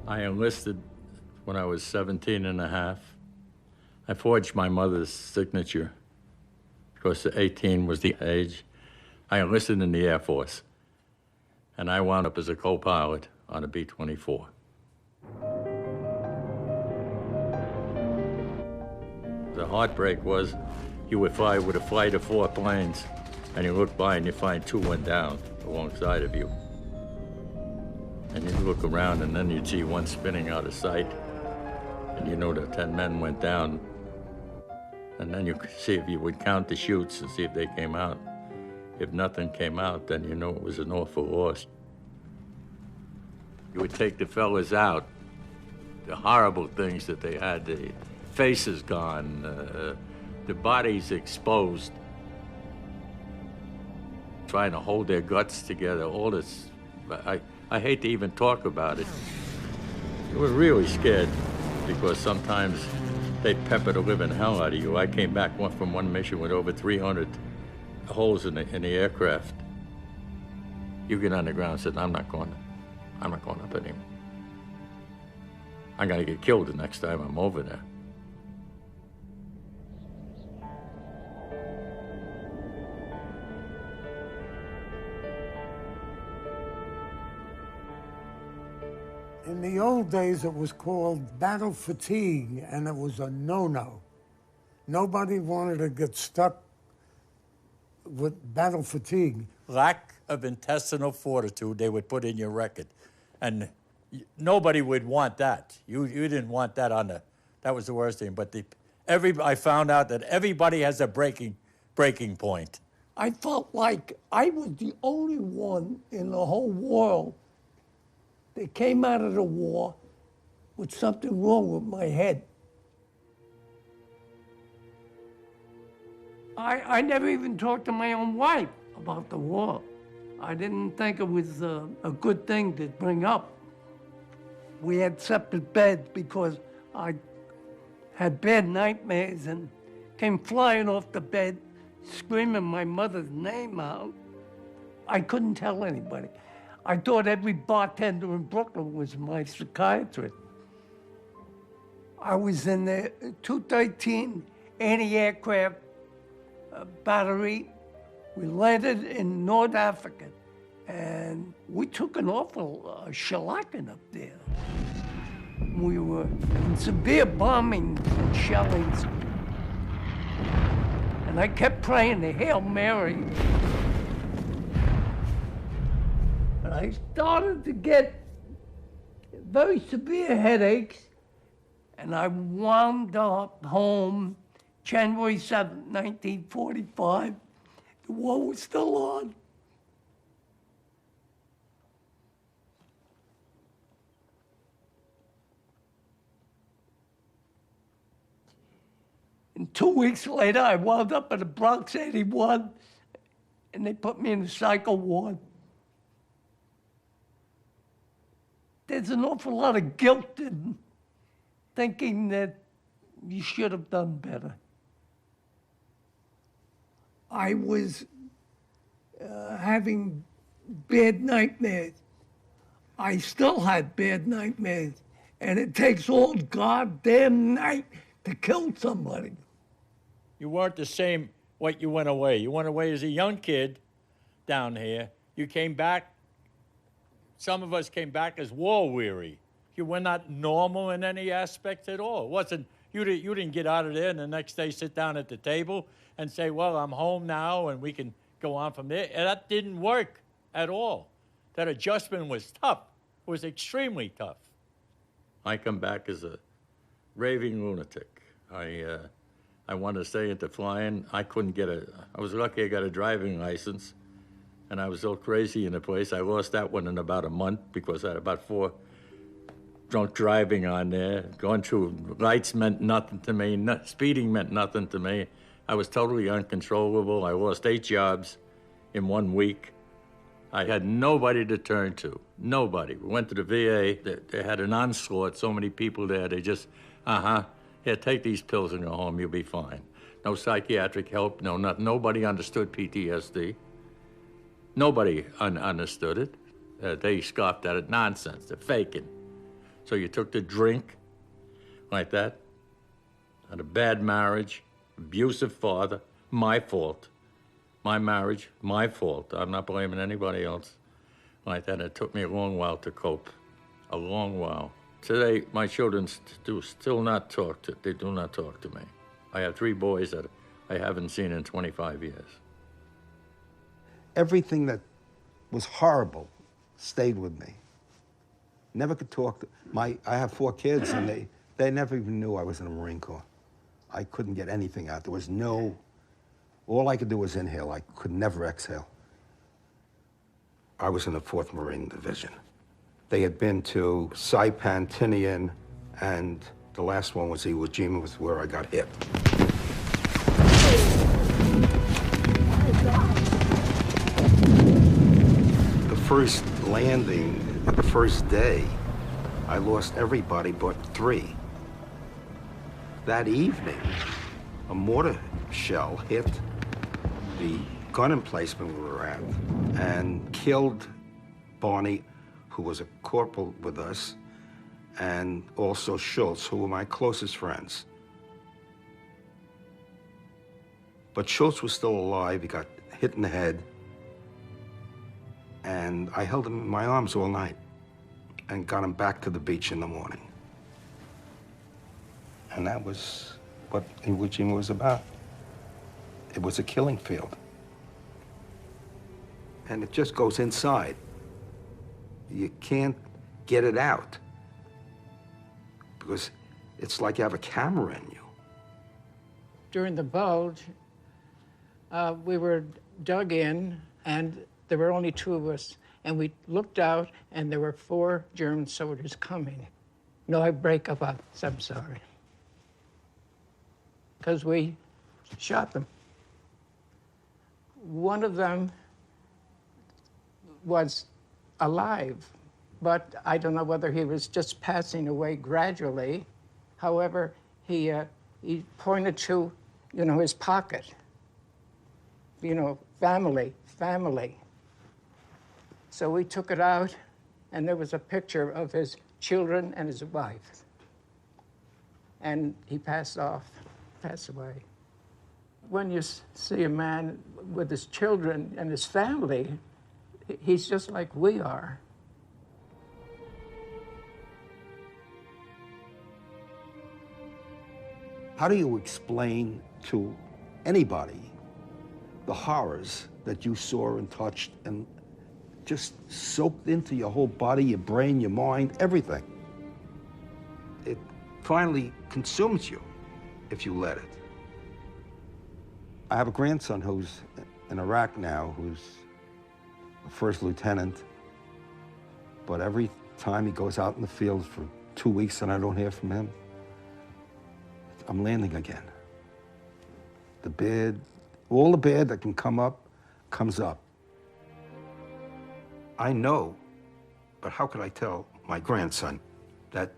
I enlisted when I was 17 and a half. I forged my mother's signature because 18 was the age. I enlisted in the Air Force, and I wound up as a co-pilot on a B-24. The heartbreak was you would fly with a flight of 4 planes, and you look by and you find 2 went down alongside of you. And you look around and then you'd see 1 spinning out of sight, and you know that 10 men went down. And then you could see if you would count the chutes and see if they came out. If nothing came out, then you know it was an awful loss. You would take the fellas out, the horrible things that they had, the faces gone, the bodies exposed, trying to hold their guts together, all this. I hate to even talk about it. You were really scared because sometimes they pepper the living hell out of you. I came back from one mission with over 300 holes in the aircraft. You get on the ground and said, I'm not going up anymore. I'm gonna get killed the next time I'm over there. In the old days, it was called battle fatigue, and it was a no-no. Nobody wanted to get stuck with battle fatigue. Lack of intestinal fortitude, they would put in your record. And nobody would want that. You didn't want that on the, that was the worst thing. But I found out that everybody has a breaking point. I felt like I was the only one in the whole world that came out of the war with something wrong with my head. I never even talked to my own wife about the war. I didn't think it was a good thing to bring up. We had separate beds because I had bad nightmares and came flying off the bed, screaming my mother's name out. I couldn't tell anybody. I thought every bartender in Brooklyn was my psychiatrist. I was in the 213 anti-aircraft battery. We landed in North Africa, and we took an awful shellacking up there. We were in severe bombing and shellings. And I kept praying the Hail Mary. And I started to get very severe headaches, and I wound up home January 7th, 1945. The war was still on. And 2 weeks later, I wound up in the Bronx 81, and they put me in the psycho ward. There's an awful lot of guilt in thinking that you should have done better. I was having bad nightmares. I still had bad nightmares, and it takes all goddamn night to kill somebody. You weren't the same when you went away. You went away as a young kid down here. You came back, some of us came back as war-weary. You were not normal in any aspect at all. It wasn't, you didn't get out of there and the next day sit down at the table and say, well, I'm home now and we can go on from there. And that didn't work at all. That adjustment was tough. It was extremely tough. I come back as a raving lunatic. I wanted to stay into flying. I couldn't get I was lucky I got a driving license, and I was so crazy in the place. I lost that one in about a month because I had about 4 drunk driving on there. Going through lights meant nothing to me. Speeding meant nothing to me. I was totally uncontrollable. I lost 8 jobs in 1 week. I had nobody to turn to, nobody. We went to the VA. They had an onslaught, so many people there. They just, here, take these pills and go home, you'll be fine. No psychiatric help, no nothing. Nobody understood PTSD. Nobody understood it. They scoffed at it. Nonsense, they're faking. So you took to drink like that, had a bad marriage, abusive father, my fault. My marriage, my fault. I'm not blaming anybody else like that. It took me a long while to cope, a long while. Today, my children still not talk to, they do not talk to me. I have 3 boys that I haven't seen in 25 years. Everything that was horrible stayed with me. Never could talk to, I have 4 kids and they never even knew I was in the Marine Corps. I couldn't get anything out. There was no, all I could do was inhale. I could never exhale. I was in the 4th Marine Division. They had been to Saipan, Tinian, and the last one was Iwo Jima, was where I got hit. The first landing, the first day, I lost everybody but 3. That evening, a mortar shell hit the gun emplacement we were at and killed Barney, who was a corporal with us, and also Schultz, who were my closest friends. But Schultz was still alive. He got hit in the head, and I held him in my arms all night and got him back to the beach in the morning. And that was what Iwo Jima was about. It was a killing field. And it just goes inside. You can't get it out because it's like you have a camera in you. During the bulge, we were dug in, and there were only 2 of us. And we looked out, and there were 4 German soldiers coming. No, I break up. I'm sorry. Because we shot them. One of them was alive, but I don't know whether he was just passing away gradually. However, he pointed to, his pocket. Family. So we took it out, and there was a picture of his children and his wife. And he passed away. When you see a man with his children and his family, he's just like we are. How do you explain to anybody the horrors that you saw and touched and just soaked into your whole body, your brain, your mind, everything? It finally consumes you if you let it. I have a grandson who's in Iraq now, who's a 1st lieutenant, but every time he goes out in the field for 2 weeks and I don't hear from him, I'm landing again. The bad, all the bad that can come up, comes up. I know, but how could I tell my grandson that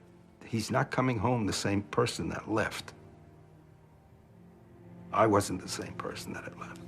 he's not coming home the same person that left? I wasn't the same person that had left.